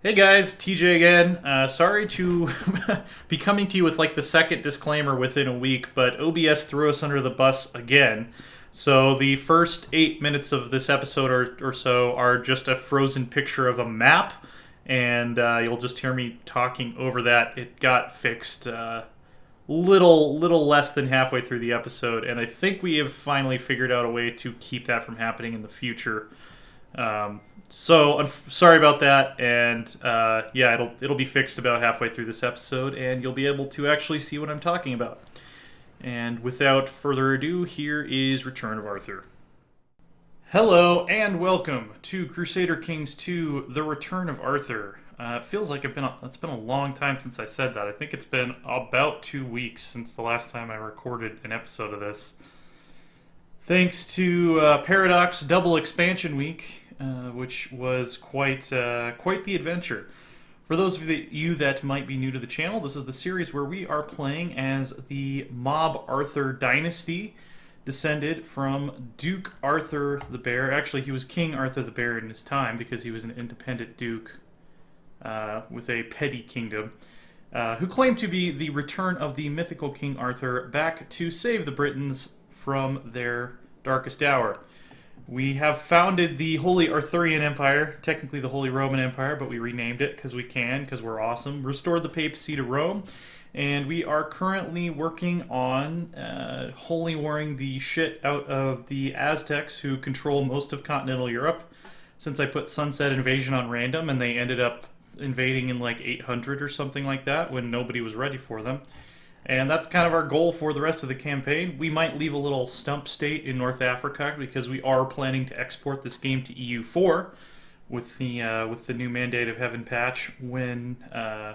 Hey guys, TJ again. Sorry to be coming to you with like the second disclaimer within a week, but OBS threw us under the bus again. So the first 8 minutes of this episode or so are just a frozen picture of a map, and you'll just hear me talking over that. It got fixed little less than halfway through the episode, and I think we have finally figured out a way to keep that from happening in the future. So I'm sorry about that, and yeah, it'll be fixed about halfway through this episode, and you'll be able to actually see what I'm talking about. And without further ado, here is Return of Arthur. Hello and welcome to Crusader Kings 2: The Return of Arthur. It feels like it's been a long time since I said that. I think it's been about 2 weeks since the last time I recorded an episode of this. Thanks to Paradox Double Expansion Week, which was quite the adventure. For those of you that might be new to the channel, this is the series where we are playing as the Mob Arthur dynasty, descended from Duke Arthur the Bear. Actually, he was King Arthur the Bear in his time because he was an independent duke with a petty kingdom, who claimed to be the return of the mythical King Arthur back to save the Britons from their darkest hour. We have founded the Holy Arthurian Empire, technically the Holy Roman Empire, but we renamed it because we're awesome. Restored the papacy to Rome, and we are currently working on holy warring the shit out of the Aztecs, who control most of continental Europe, since I put Sunset Invasion on random, and they ended up invading in like 800 or something like that when nobody was ready for them. And that's kind of our goal for the rest of the campaign. We might leave a little stump state in North Africa because we are planning to export this game to EU4 with the new Mandate of Heaven patch when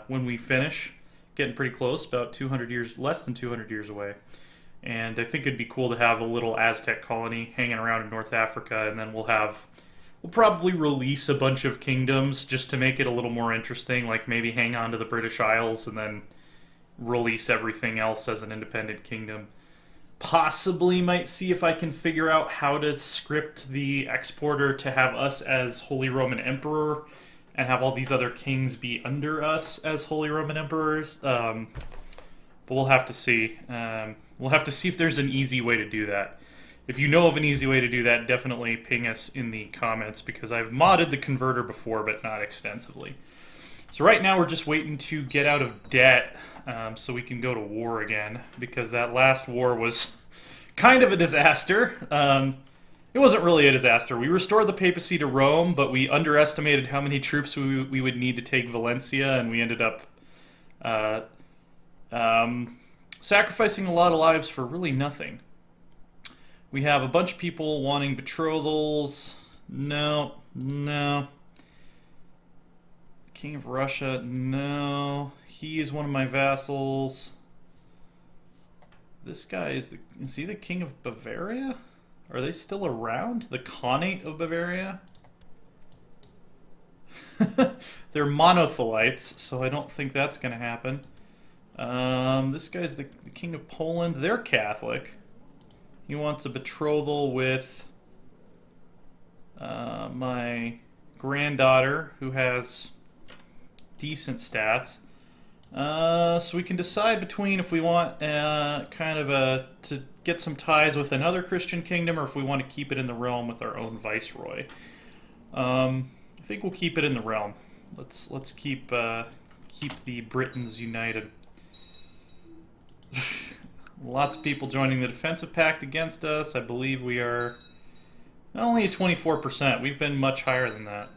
we finish. Getting pretty close, about 200 years, less than 200 years away. And I think it'd be cool to have a little Aztec colony hanging around in North Africa, and then we'll probably release a bunch of kingdoms just to make it a little more interesting, like maybe hang on to the British Isles and then release everything else as an independent kingdom. Possibly might see if I can figure out how to script the exporter to have us as Holy Roman Emperor and have all these other kings be under us as Holy Roman Emperors. But we'll have to see. We'll have to see if there's an easy way to do that. If you know of an easy way to do that, definitely ping us in the comments, because I've modded the converter before, but not extensively. So right now we're just waiting to get out of debt so we can go to war again, because that last war was kind of a disaster. It wasn't really a disaster. We restored the papacy to Rome, but we underestimated how many troops we would need to take Valencia, and we ended up sacrificing a lot of lives for really nothing. We have a bunch of people wanting betrothals. No. King of Russia, no. He is one of my vassals. This guy is he the King of Bavaria? Are they still around? The Khanate of Bavaria? They're monothelites, so I don't think that's going to happen. This guy's the King of Poland. They're Catholic. He wants a betrothal with my granddaughter, who has decent stats. So we can decide between if we want to get some ties with another Christian kingdom, or if we want to keep it in the realm with our own viceroy. I think we'll keep it in the realm. Let's keep the Britons united. Lots of people joining the defensive pact against us. I believe we are only at 24%. We've been much higher than that.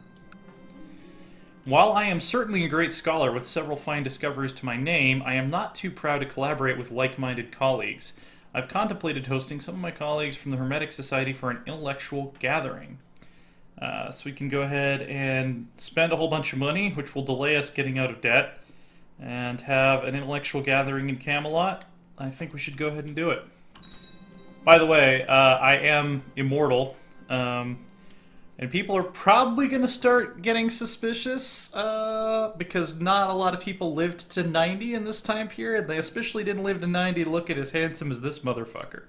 While I am certainly a great scholar with several fine discoveries to my name, I am not too proud to collaborate with like-minded colleagues. I've contemplated hosting some of my colleagues from the Hermetic Society for an intellectual gathering. So we can go ahead and spend a whole bunch of money, which will delay us getting out of debt, and have an intellectual gathering in Camelot. I think we should go ahead and do it. By the way, I am immortal. And people are probably going to start getting suspicious because not a lot of people lived to 90 in this time period. They especially didn't live to 90 to look at as handsome as this motherfucker.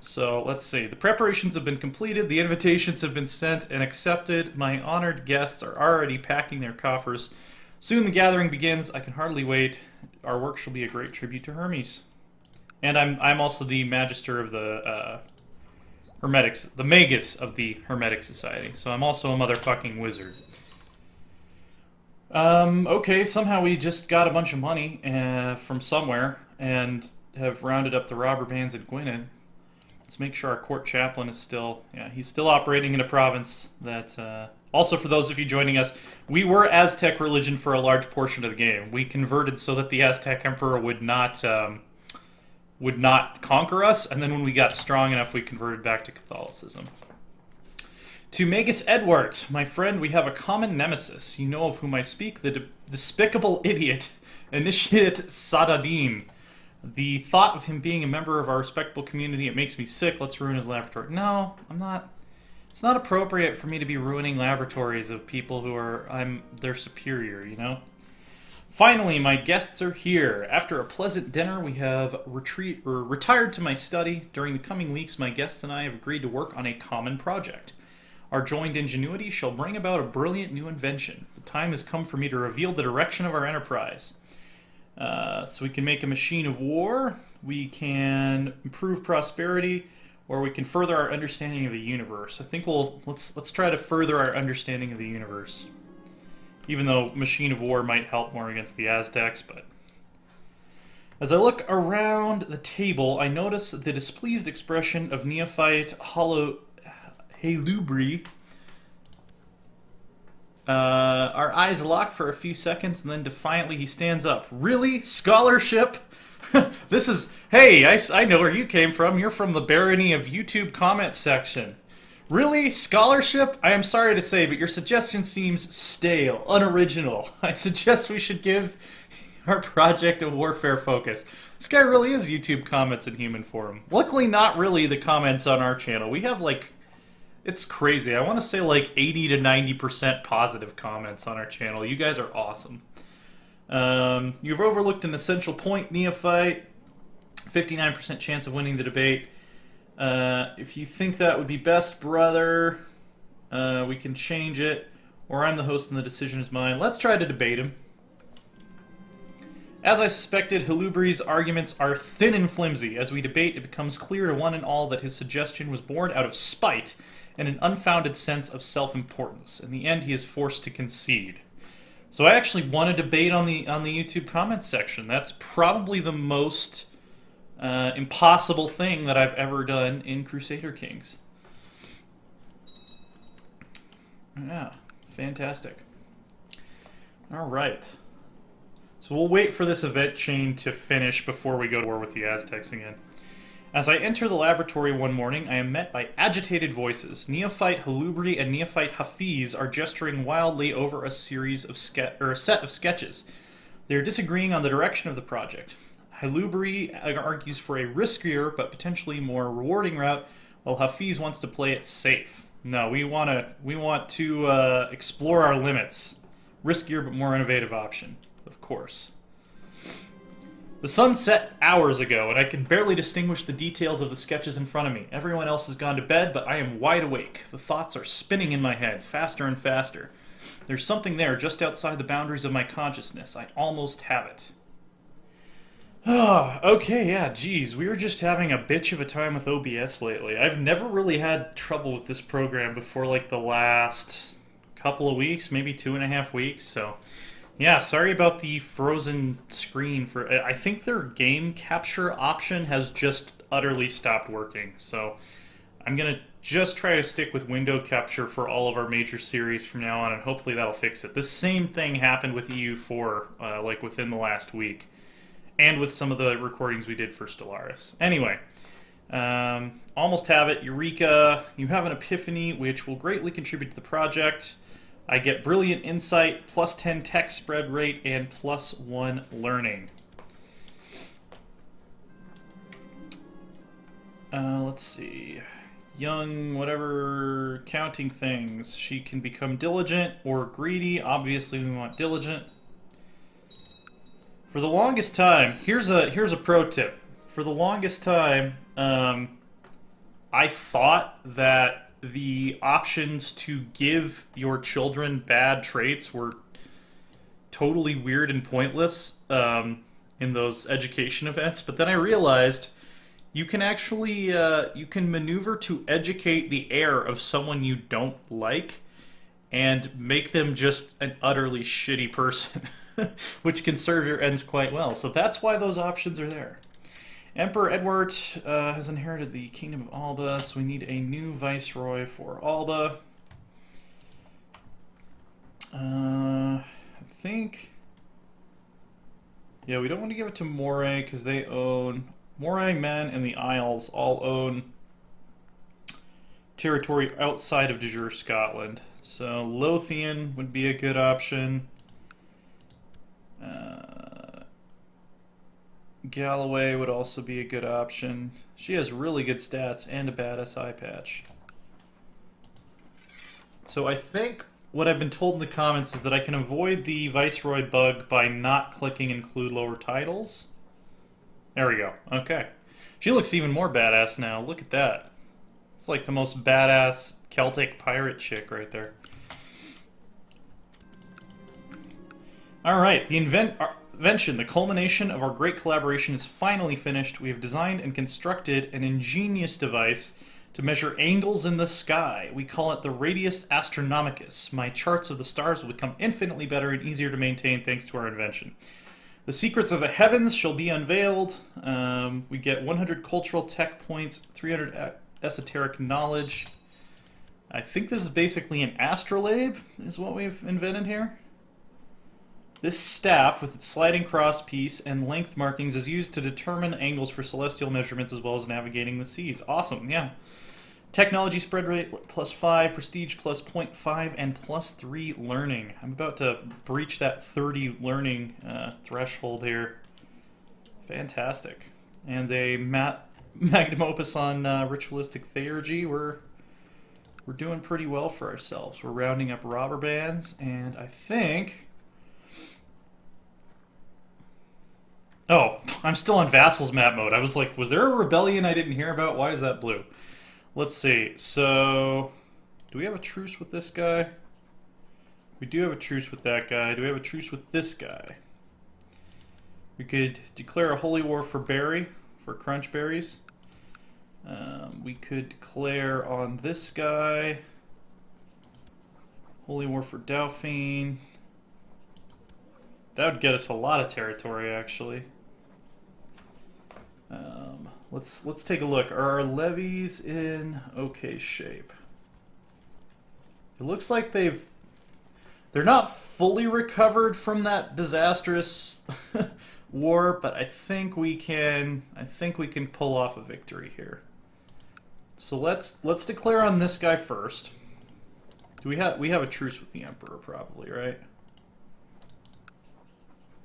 So let's see. The preparations have been completed, the invitations have been sent and accepted. My honored guests are already packing their coffers. Soon the gathering begins. I can hardly wait. Our work shall be a great tribute to Hermes. And I'm also the Magister of the Hermetics, the Magus of the Hermetic Society. So I'm also a motherfucking wizard. Okay, somehow we just got a bunch of money from somewhere and have rounded up the robber bands at Gwynedd. Let's make sure our court chaplain is still... Yeah, he's still operating in a province that... Also, for those of you joining us, we were Aztec religion for a large portion of the game. We converted so that the Aztec Emperor would not conquer us, and then when we got strong enough, we converted back to Catholicism. To Magus Edward, my friend, we have a common nemesis. You know of whom I speak, the despicable idiot, Initiate Sadadin. The thought of him being a member of our respectable community, it makes me sick. Let's ruin his laboratory. No, I'm not. It's not appropriate for me to be ruining laboratories of people who are... I'm their superior, you know? Finally, my guests are here. After a pleasant dinner, we have retired to my study. During the coming weeks, my guests and I have agreed to work on a common project. Our joined ingenuity shall bring about a brilliant new invention. The time has come for me to reveal the direction of our enterprise. So we can make a machine of war, we can improve prosperity, or we can further our understanding of the universe. I think let's try to further our understanding of the universe. Even though machine of war might help more against the Aztecs, but... As I look around the table, I notice the displeased expression of neophyte Halubri. Our eyes lock for a few seconds, and then defiantly he stands up. Really? Scholarship? This is... Hey, I know where you came from. You're from the barony of YouTube comment section. Really? Scholarship? I am sorry to say, but your suggestion seems stale, unoriginal. I suggest we should give our project a warfare focus. This guy really is YouTube comments in human form. Luckily, not really the comments on our channel. We have, like... It's crazy. I want to say like 80 to 90% positive comments on our channel. You guys are awesome. You've overlooked an essential point, neophyte. 59% chance of winning the debate. If you think that would be best, brother, we can change it. Or I'm the host and the decision is mine. Let's try to debate him. As I suspected, Halubri's arguments are thin and flimsy. As we debate, it becomes clear to one and all that his suggestion was born out of spite and an unfounded sense of self-importance. In the end, he is forced to concede. So I actually won a debate on the YouTube comments section. That's probably the most impossible thing that I've ever done in Crusader Kings. Yeah, fantastic. All right. So we'll wait for this event chain to finish before we go to war with the Aztecs again. As I enter the laboratory one morning, I am met by agitated voices. Neophyte Halubri and Neophyte Hafiz are gesturing wildly over a series of set of sketches. They are disagreeing on the direction of the project. Halubri argues for a riskier but potentially more rewarding route, while Hafiz wants to play it safe. No, we want to explore our limits. Riskier but more innovative option. Of course. The sun set hours ago, and I can barely distinguish the details of the sketches in front of me. Everyone else has gone to bed, but I am wide awake. The thoughts are spinning in my head, faster and faster. There's something there, just outside the boundaries of my consciousness. I almost have it. Oh, okay, yeah, geez. We were just having a bitch of a time with OBS lately. I've never really had trouble with this program before, like, the last couple of weeks, maybe 2.5 weeks, so... Yeah, sorry about the frozen screen. I think their game capture option has just utterly stopped working. So I'm going to just try to stick with window capture for all of our major series from now on, and hopefully that'll fix it. The same thing happened with EU4, like within the last week, and with some of the recordings we did for Stellaris. Anyway, almost have it. Eureka, you have an epiphany, which will greatly contribute to the project. I get brilliant insight, plus 10 text spread rate, and plus 1 learning. Let's see. Young, whatever, counting things. She can become diligent or greedy. Obviously, we want diligent. For the longest time, here's a pro tip. For the longest time, I thought that the options to give your children bad traits were totally weird and pointless in those education events, but then I realized you can actually you can maneuver to educate the heir of someone you don't like and make them just an utterly shitty person, which can serve your ends quite well. So that's why those options are there. Emperor Edward has inherited the Kingdom of Alba, so we need a new viceroy for Alba. I think... Yeah, we don't want to give it to Moray because they own... Moray, Men, and the Isles all own territory outside of de jure Scotland. So Lothian would be a good option. Galloway would also be a good option. She has really good stats and a bad SI patch. So I think what I've been told in the comments is that I can avoid the Viceroy bug by not clicking include lower titles. There we go. Okay. She looks even more badass now. Look at that. It's like the most badass Celtic pirate chick right there. Alright, the invention, the culmination of our great collaboration is finally finished. We have designed and constructed an ingenious device to measure angles in the sky. We call it the Radius Astronomicus. My charts of the stars will become infinitely better and easier to maintain thanks to our invention. The secrets of the heavens shall be unveiled. We get 100 cultural tech points, 300 esoteric knowledge. I think this is basically an astrolabe, is what we've invented here. This staff, with its sliding cross piece and length markings, is used to determine angles for celestial measurements as well as navigating the seas. Awesome, yeah. Technology spread rate +5, prestige +0.5, and +3 learning. I'm about to breach that 30 learning threshold here. Fantastic. And a magnum opus on ritualistic theurgy. We're doing pretty well for ourselves. We're rounding up robber bands, and I think... Oh, I'm still on Vassals map mode. I was like, was there a rebellion I didn't hear about? Why is that blue? Let's see. So, do we have a truce with this guy? We do have a truce with that guy. Do we have a truce with this guy? We could declare a holy war for Barry, for crunch berries. We could declare on this guy. Holy war for Dauphine. That would get us a lot of territory, actually. Let's take a look. Are our levies in okay shape? It looks like they're not fully recovered from that disastrous war, but I think we can pull off a victory here. So let's declare on this guy first. We have a truce with the Emperor, probably, right?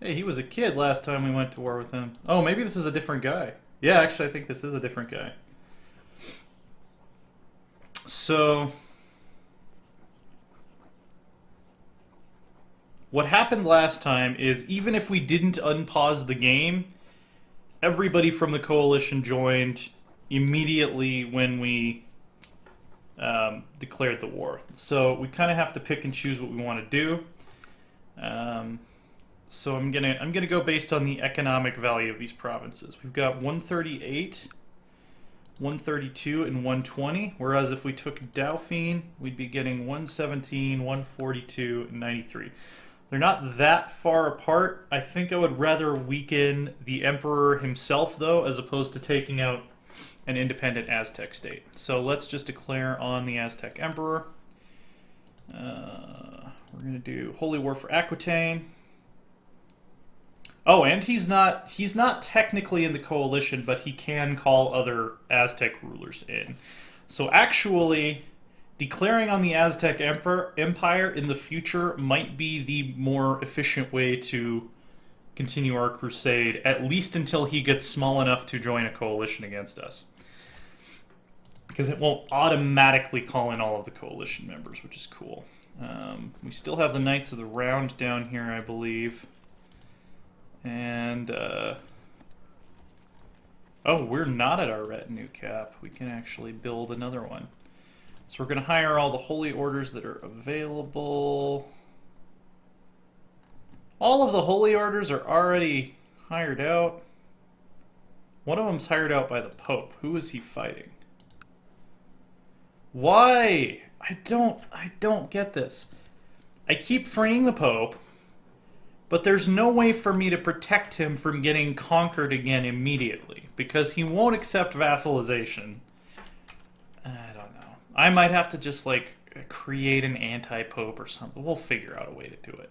Hey, he was a kid last time we went to war with him. Oh, maybe this is a different guy. Yeah, actually, I think this is a different guy. So, what happened last time is even if we didn't unpause the game, everybody from the coalition joined immediately when we declared the war. So we kind of have to pick and choose what we want to do. So I'm gonna go based on the economic value of these provinces. We've got 138, 132, and 120. Whereas if we took Dauphine, we'd be getting 117, 142, and 93. They're not that far apart. I think I would rather weaken the Emperor himself, though, as opposed to taking out an independent Aztec state. So let's just declare on the Aztec Emperor. We're gonna do Holy War for Aquitaine. Oh, and he's not technically in the coalition, but he can call other Aztec rulers in. So actually, declaring on the Aztec Empire in the future might be the more efficient way to continue our crusade, at least until he gets small enough to join a coalition against us. Because it won't automatically call in all of the coalition members, which is cool. We still have the Knights of the Round down here, I believe. And, Oh, we're not at our retinue cap. We can actually build another one. So we're going to hire all the holy orders that are available. All of the holy orders are already hired out. One of them's hired out by the Pope. Who is he fighting? Why? I don't get this. I keep freeing the Pope, but there's no way for me to protect him from getting conquered again immediately, because he won't accept vassalization. I don't know. I might have to just, like, create an anti-pope or something. We'll figure out a way to do it.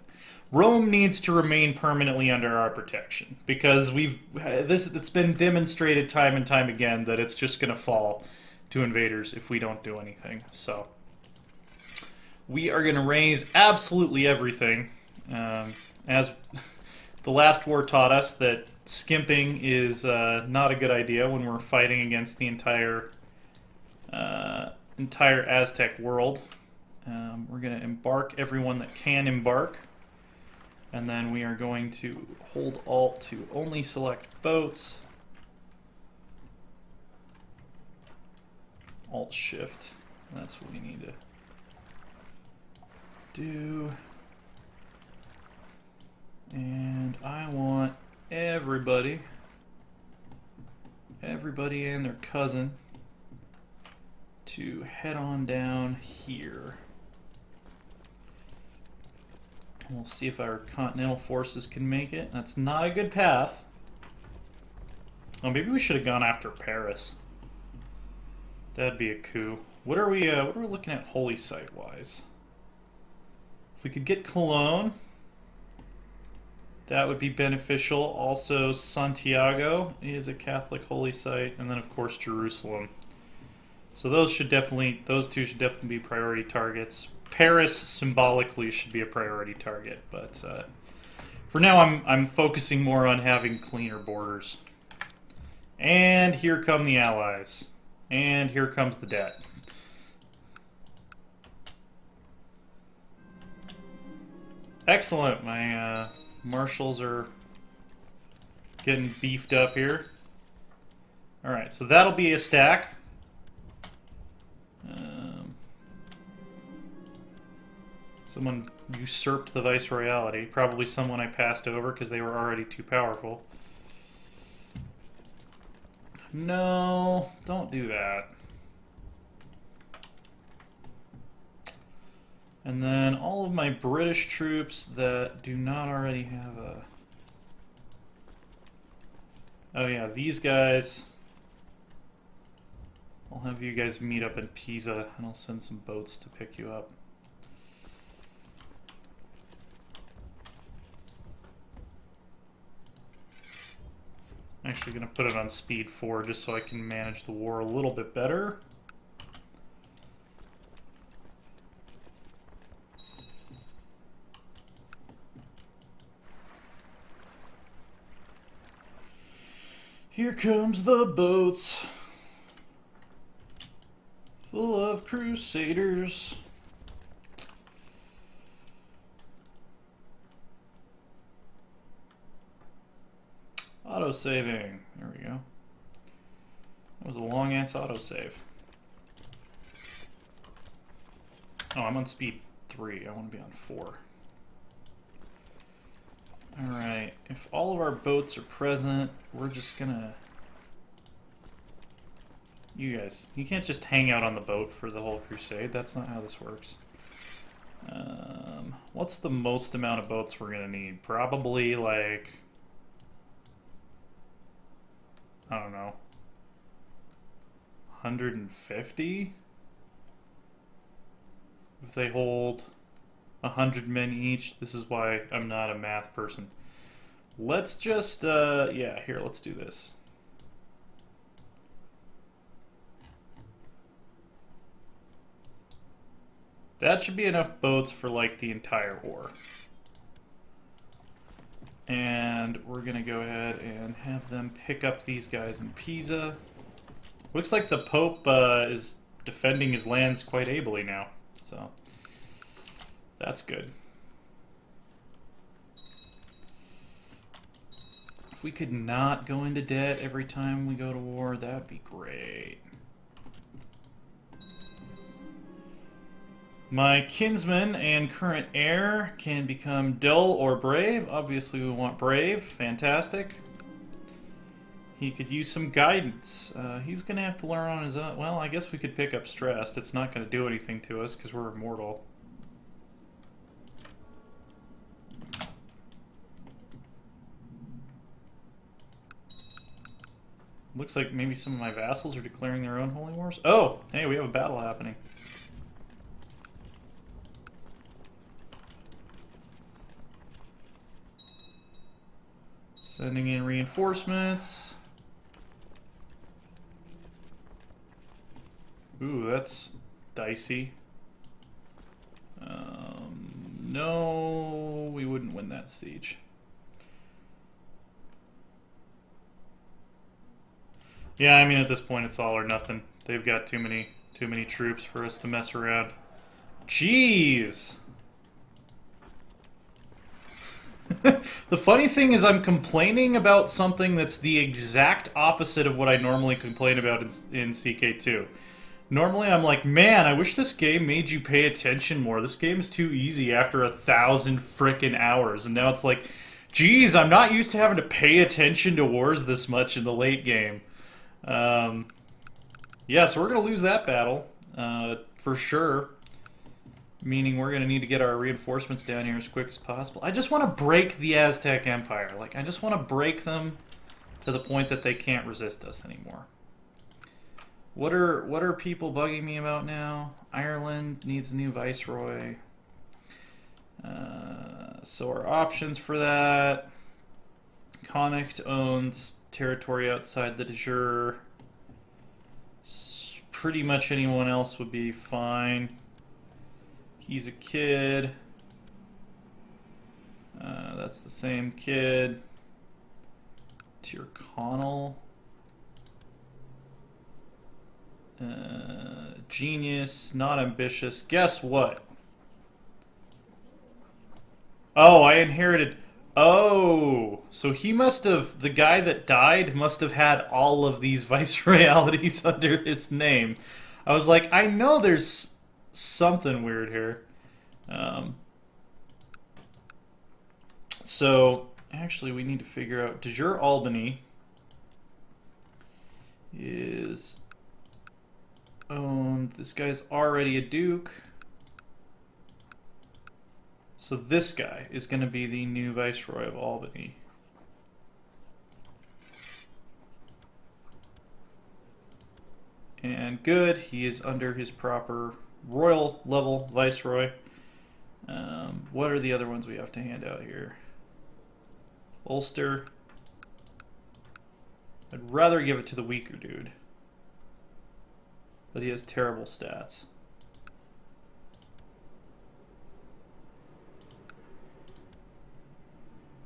Rome needs to remain permanently under our protection, because it's been demonstrated time and time again that it's just going to fall to invaders if we don't do anything. So we are going to raise absolutely everything. As the last war taught us, that skimping is not a good idea when we're fighting against the entire Aztec world. We're going to embark everyone that can embark. And then we are going to hold Alt to only select boats. Alt Shift. That's what we need to do. And I want everybody and their cousin to head on down here. We'll see if our continental forces can make it. That's not a good path. Oh, maybe we should have gone after Paris. That'd be a coup. What are we looking at holy site wise? If we could get Cologne, that would be beneficial. Also, Santiago is a Catholic holy site, and then of course Jerusalem. So those two should definitely be priority targets. Paris symbolically should be a priority target, but for now I'm focusing more on having cleaner borders. And here come the allies. And here comes the debt. Excellent. My marshals are getting beefed up here. Alright, so that'll be a stack. Someone usurped the viceroyalty. Probably someone I passed over because they were already too powerful. No, don't do that. And then all of my British troops that do not already have a... Oh yeah, these guys... I'll have you guys meet up in Pisa, and I'll send some boats to pick you up. I'm actually going to put it on speed 4 just so I can manage the war a little bit better. Here comes the boats, full of Crusaders. Auto-saving. There we go. That was a long-ass autosave. Oh, I'm on speed 3. I want to be on 4. Alright, if all of our boats are present, we're just gonna... You guys, you can't just hang out on the boat for the whole crusade. That's not how this works. What's the most amount of boats we're gonna need? Probably, like... I don't know. 150? If they hold 100 men each. This is why I'm not a math person. Let's just, yeah, here, let's do this. That should be enough boats for, like, the entire war. And we're going to go ahead and have them pick up these guys in Pisa. Looks like the Pope is defending his lands quite ably now. So, that's good. If we could not go into debt every time we go to war, that would be great. My kinsman and current heir can become dull or brave. Obviously we want brave. Fantastic. He could use some guidance. He's going to have to learn on his own. Well, I guess we could pick up stressed. It's not going to do anything to us because we're immortal. Looks like maybe some of my vassals are declaring their own holy wars. Oh, hey, we have a battle happening. Sending in reinforcements. Ooh, that's dicey. No, we wouldn't win that siege. Yeah, I mean at this point it's all or nothing. They've got too many troops for us to mess around. Jeez. The funny thing is I'm complaining about something that's the exact opposite of what I normally complain about in CK2. Normally I'm like, man, I wish this game made you pay attention more. This game's too easy after 1,000 frickin' hours. And now it's like, geez, I'm not used to having to pay attention to wars this much in the late game. Yeah, so we're going to lose that battle, for sure. Meaning we're going to need to get our reinforcements down here as quick as possible. I just want to break the Aztec Empire. Like, I just want to break them to the point that they can't resist us anymore. What are people bugging me about now? Ireland needs a new viceroy. So our options for that. Connacht owns territory outside the de jure. Pretty much anyone else would be fine. He's a kid. That's the same kid. Tyrconnell. Genius, not ambitious. Guess what? Oh, I inherited... Oh, so he must have... The guy that died must have had all of these viceroyalities under his name. I was like, I know there's something weird here. So, actually, we need to figure out... De jure Albany is owned... This guy's already a duke. So this guy is going to be the new Viceroy of Albany. And good, he is under his proper royal level Viceroy. What are the other ones we have to hand out here? Ulster. I'd rather give it to the weaker dude. But he has terrible stats.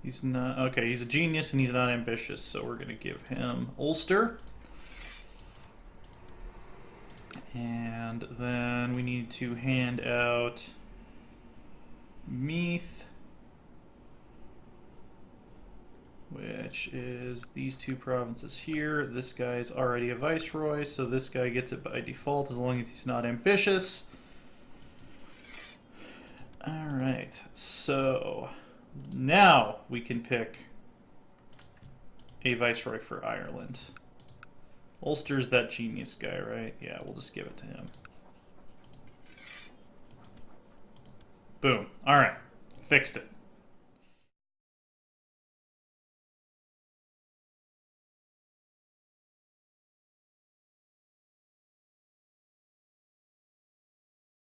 He's not... Okay, he's a genius and he's not ambitious, so we're going to give him Ulster. And then we need to hand out Meath, which is these two provinces here. This guy's already a viceroy, so this guy gets it by default as long as he's not ambitious. Alright, so now we can pick a viceroy for Ireland. Ulster's that genius guy, right? Yeah, we'll just give it to him. Boom. Alright. Fixed it.